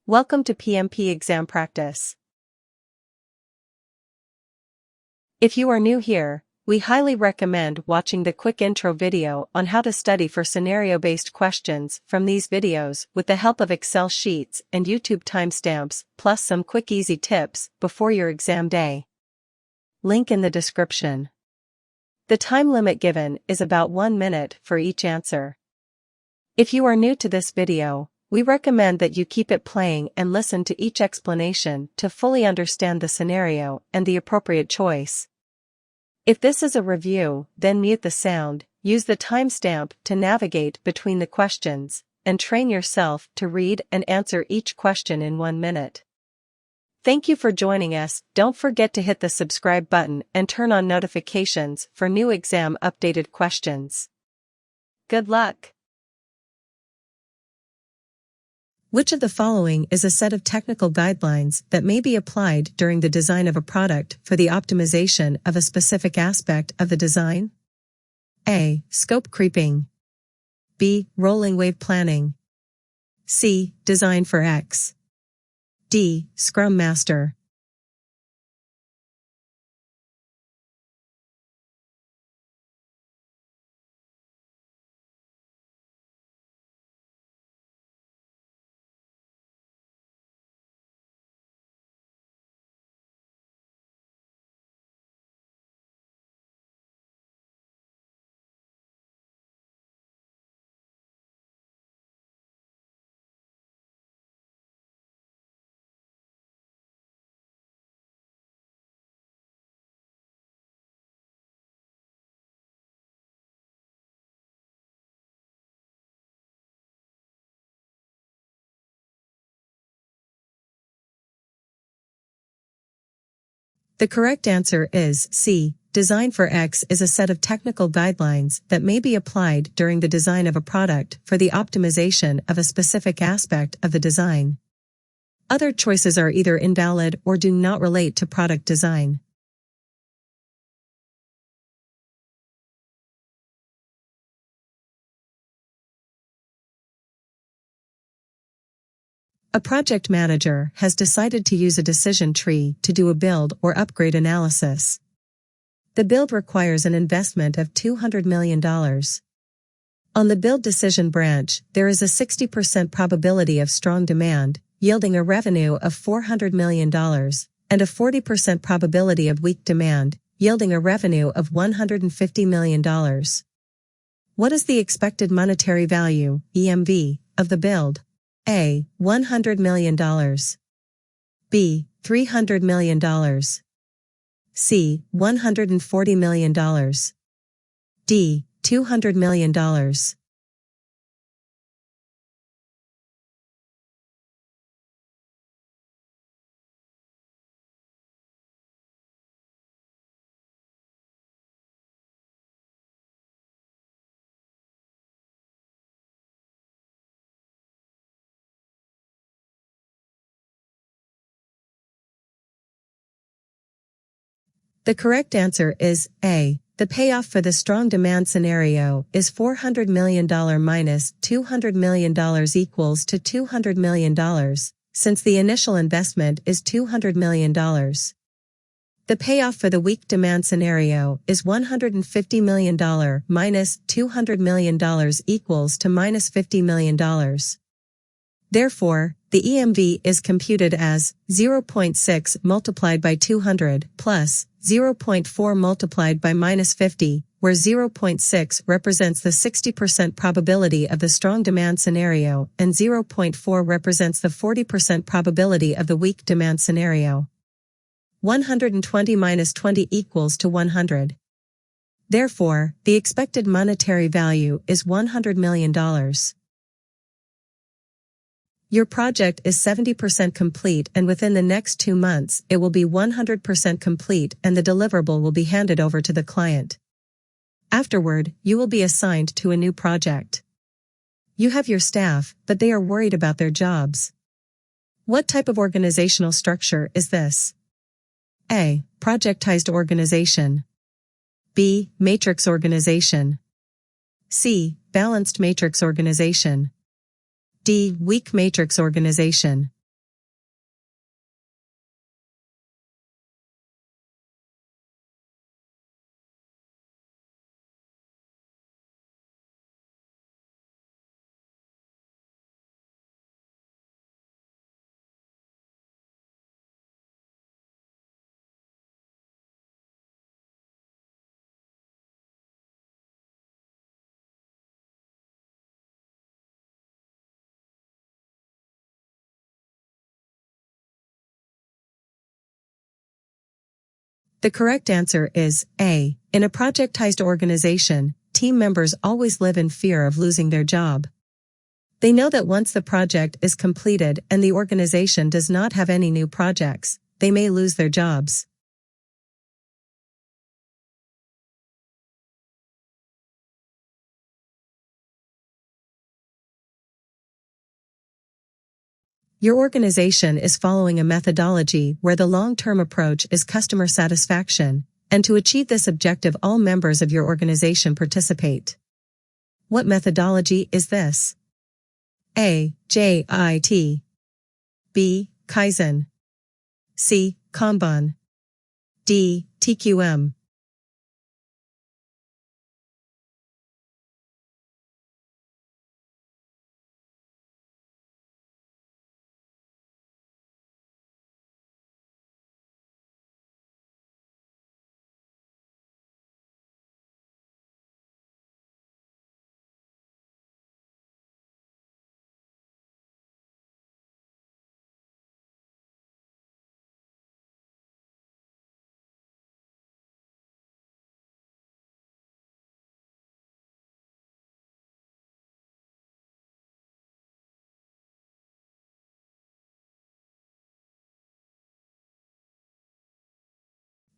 Welcome to PMP Exam Practice. If you are new here, we highly recommend watching the quick intro video on how to study for scenario-based questions from these videos with the help of Excel sheets and YouTube timestamps, plus some quick easy tips before your exam day. Link in the description. The time limit given is about 1 minute for each answer. If you are new to this video, we recommend that you keep it playing and listen to each explanation to fully understand the scenario and the appropriate choice. If this is a review, then mute the sound, use the timestamp to navigate between the questions, and train yourself to read and answer each question in 1 minute. Thank you for joining us. Don't forget to hit the subscribe button and turn on notifications for new exam updated questions. Good luck! Which of the following is a set of technical guidelines that may be applied during the design of a product for the optimization of a specific aspect of the design? A. Scope creeping. B. Rolling wave planning. C. Design for X. D. Scrum Master. The correct answer is C. Design for X is a set of technical guidelines that may be applied during the design of a product for the optimization of a specific aspect of the design. Other choices are either invalid or do not relate to product design. A project manager has decided to use a decision tree to do a build or upgrade analysis. The build requires an investment of $200 million. On the build decision branch, there is a 60% probability of strong demand, yielding a revenue of $400 million, and a 40% probability of weak demand, yielding a revenue of $150 million. What is the expected monetary value, EMV, of the build? A. $100 million. B. $300 million. C. $140 million. D. $200 million. The correct answer is A. The payoff for the strong demand scenario is $400 million minus $200 million equals to $200 million, since the initial investment is $200 million. The payoff for the weak demand scenario is $150 million minus $200 million equals to minus $50 million. Therefore, the EMV is computed as 0.6 multiplied by 200 plus 0.4 multiplied by minus 50, where 0.6 represents the 60% probability of the strong demand scenario and 0.4 represents the 40% probability of the weak demand scenario. 120 minus 20 equals to 100. Therefore, the expected monetary value is $100 million. Your project is 70% complete, and within the next 2 months it will be 100% complete and the deliverable will be handed over to the client. Afterward, you will be assigned to a new project. You have your staff, but they are worried about their jobs. What type of organizational structure is this? A. Projectized organization. B. Matrix organization. C. Balanced matrix organization. D. Weak matrix organization. The correct answer is A. In a projectized organization, team members always live in fear of losing their job. They know that once the project is completed and the organization does not have any new projects, they may lose their jobs. Your organization is following a methodology where the long-term approach is customer satisfaction, and to achieve this objective all members of your organization participate. What methodology is this? A. JIT. B. Kaizen. C. Kanban. D. TQM.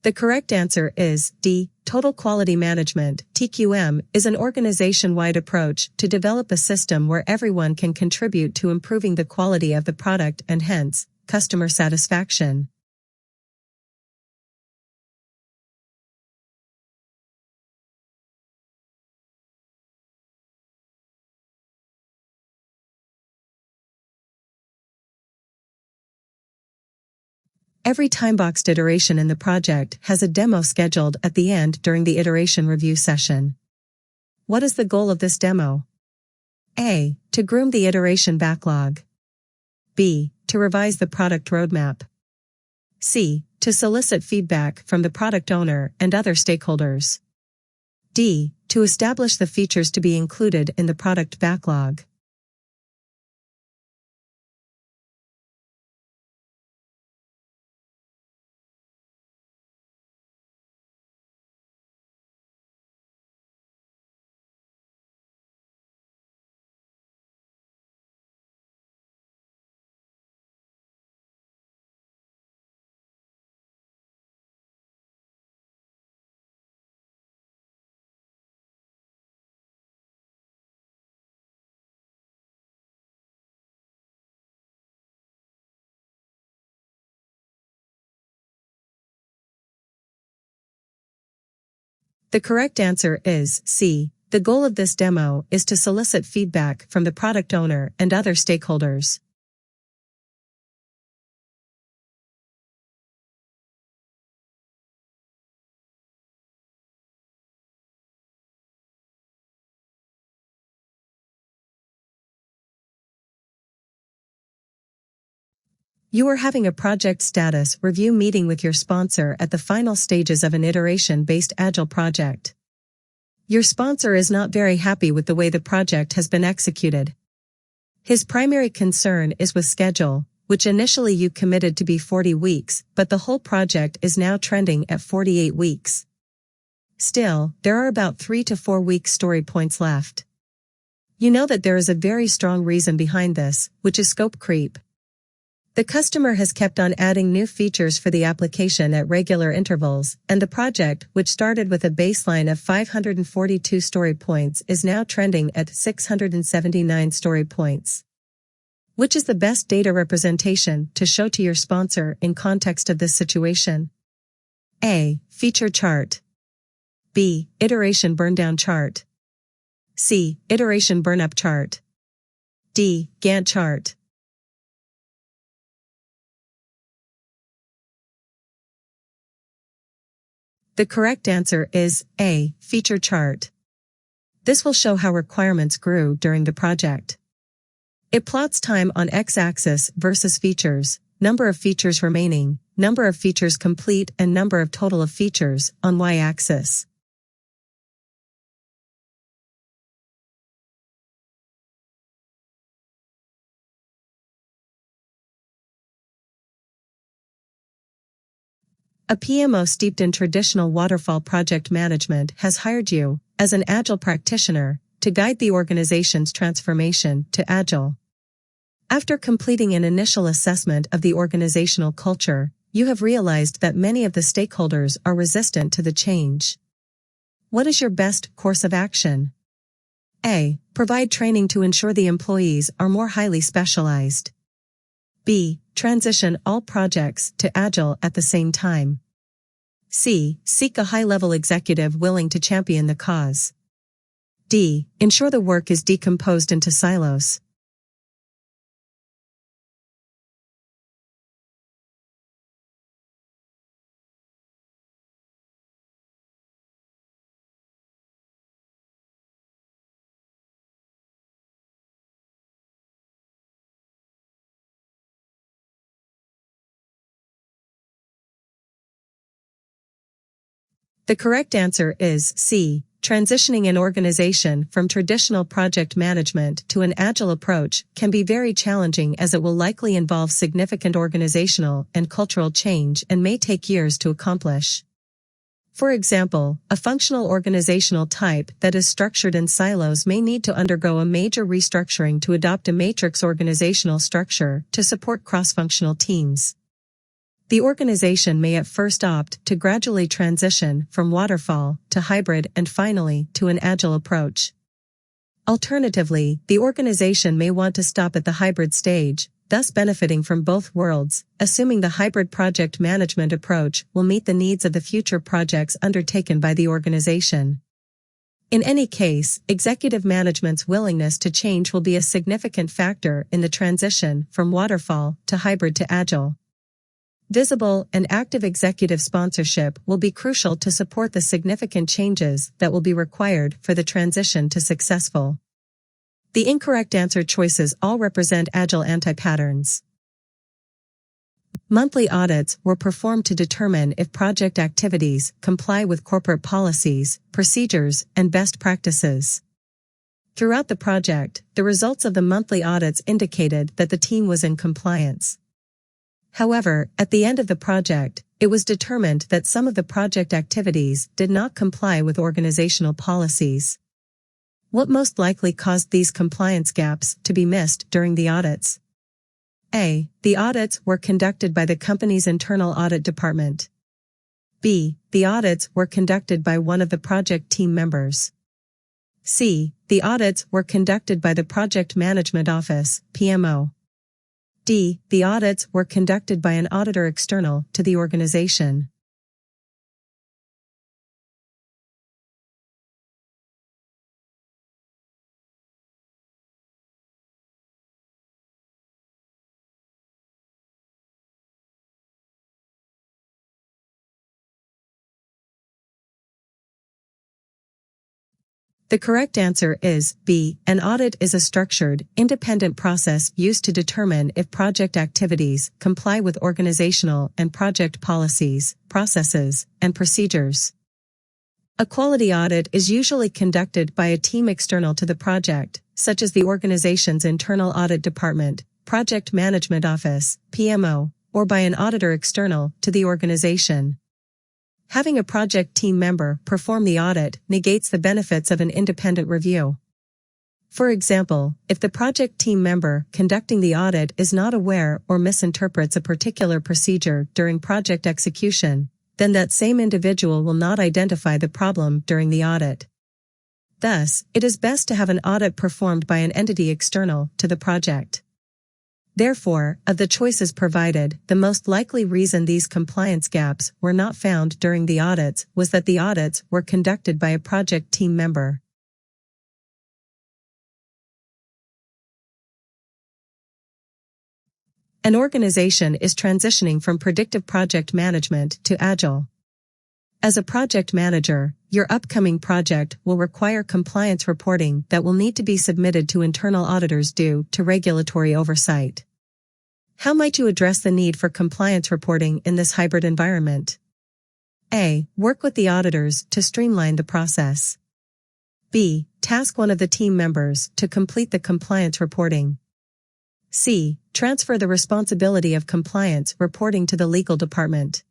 The correct answer is D. Total Quality Management. TQM is an organization-wide approach to develop a system where everyone can contribute to improving the quality of the product and hence, customer satisfaction. Every time-boxed iteration in the project has a demo scheduled at the end during the iteration review session. What is the goal of this demo? A. To groom the iteration backlog. B. To revise the product roadmap. C. To solicit feedback from the product owner and other stakeholders. D. To establish the features to be included in the product backlog. The correct answer is C. The goal of this demo is to solicit feedback from the product owner and other stakeholders. You are having a project status review meeting with your sponsor at the final stages of an iteration-based Agile project. Your sponsor is not very happy with the way the project has been executed. His primary concern is with schedule, which initially you committed to be 40 weeks, but the whole project is now trending at 48 weeks. Still, there are about 3 to 4 weeks story points left. You know that there is a very strong reason behind this, which is scope creep. The customer has kept on adding new features for the application at regular intervals, and the project, which started with a baseline of 542 story points, is now trending at 679 story points. Which is the best data representation to show to your sponsor in context of this situation? A. Feature chart. B. Iteration burndown chart. C. Iteration burnup chart. D. Gantt chart. The correct answer is A. Feature chart. This will show how requirements grew during the project. It plots time on x-axis versus features, number of features remaining, number of features complete and number of total of features on y-axis. A PMO steeped in traditional waterfall project management has hired you, as an Agile practitioner, to guide the organization's transformation to Agile. After completing an initial assessment of the organizational culture, you have realized that many of the stakeholders are resistant to the change. What is your best course of action? A. Provide training to ensure the employees are more highly specialized. B. Transition all projects to Agile at the same time. C. Seek a high-level executive willing to champion the cause. D. Ensure the work is decomposed into silos. The correct answer is C. Transitioning an organization from traditional project management to an Agile approach can be very challenging, as it will likely involve significant organizational and cultural change and may take years to accomplish. For example, a functional organizational type that is structured in silos may need to undergo a major restructuring to adopt a matrix organizational structure to support cross-functional teams. The organization may at first opt to gradually transition from waterfall to hybrid and finally to an Agile approach. Alternatively, the organization may want to stop at the hybrid stage, thus benefiting from both worlds, assuming the hybrid project management approach will meet the needs of the future projects undertaken by the organization. In any case, executive management's willingness to change will be a significant factor in the transition from waterfall to hybrid to Agile. Visible and active executive sponsorship will be crucial to support the significant changes that will be required for the transition to successful. The incorrect answer choices all represent Agile anti-patterns. Monthly audits were performed to determine if project activities comply with corporate policies, procedures, and best practices. Throughout the project, the results of the monthly audits indicated that the team was in compliance. However, at the end of the project, it was determined that some of the project activities did not comply with organizational policies. What most likely caused these compliance gaps to be missed during the audits? A. The audits were conducted by the company's internal audit department. B. The audits were conducted by one of the project team members. C. The audits were conducted by the Project Management Office, PMO. D. The audits were conducted by an auditor external to the organization. The correct answer is B. An audit is a structured, independent process used to determine if project activities comply with organizational and project policies, processes, and procedures. A quality audit is usually conducted by a team external to the project, such as the organization's internal audit department, Project Management Office, PMO, or by an auditor external to the organization. Having a project team member perform the audit negates the benefits of an independent review. For example, if the project team member conducting the audit is not aware or misinterprets a particular procedure during project execution, then that same individual will not identify the problem during the audit. Thus, it is best to have an audit performed by an entity external to the project. Therefore, of the choices provided, the most likely reason these compliance gaps were not found during the audits was that the audits were conducted by a project team member. An organization is transitioning from predictive project management to Agile. As a project manager, your upcoming project will require compliance reporting that will need to be submitted to internal auditors due to regulatory oversight. How might you address the need for compliance reporting in this hybrid environment? A. Work with the auditors to streamline the process. B. Task one of the team members to complete the compliance reporting. C. Transfer the responsibility of compliance reporting to the legal department.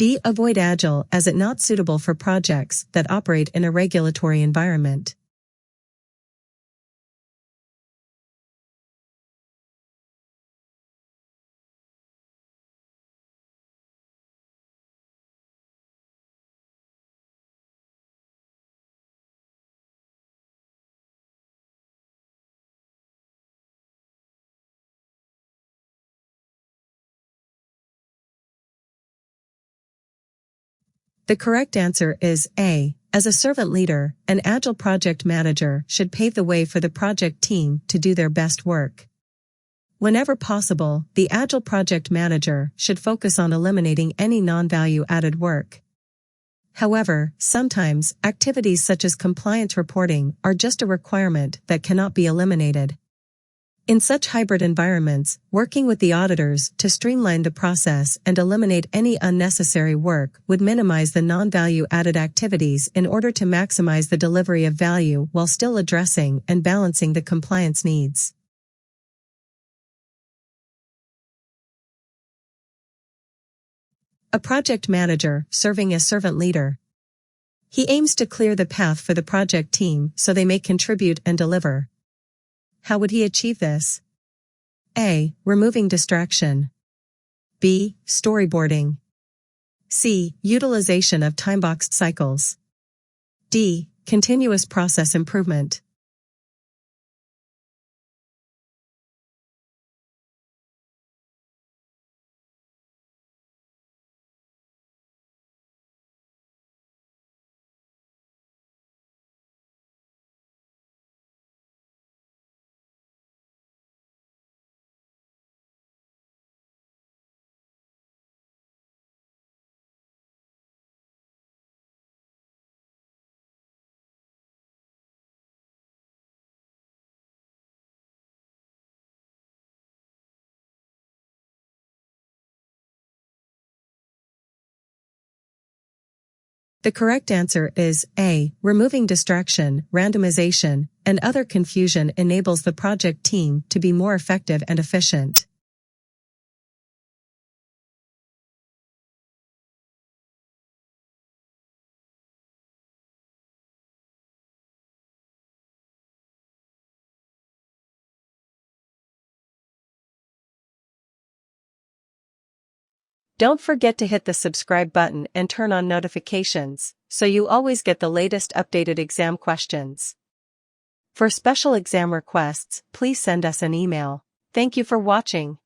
D. Avoid Agile as it not suitable for projects that operate in a regulatory environment. The correct answer is A. As a servant leader, an Agile project manager should pave the way for the project team to do their best work. Whenever possible, the Agile project manager should focus on eliminating any non-value added work. However, sometimes, activities such as compliance reporting are just a requirement that cannot be eliminated. In such hybrid environments, working with the auditors to streamline the process and eliminate any unnecessary work would minimize the non-value added activities in order to maximize the delivery of value while still addressing and balancing the compliance needs. A project manager serving as servant leader. He aims to clear the path for the project team so they may contribute and deliver. How would he achieve this? A. Removing distraction. B. Storyboarding. C. Utilization of time-boxed cycles. D. Continuous process improvement. The correct answer is A. Removing distraction, randomization, and other confusion enables the project team to be more effective and efficient. Don't forget to hit the subscribe button and turn on notifications, so you always get the latest updated exam questions. For special exam requests, please send us an email. Thank you for watching.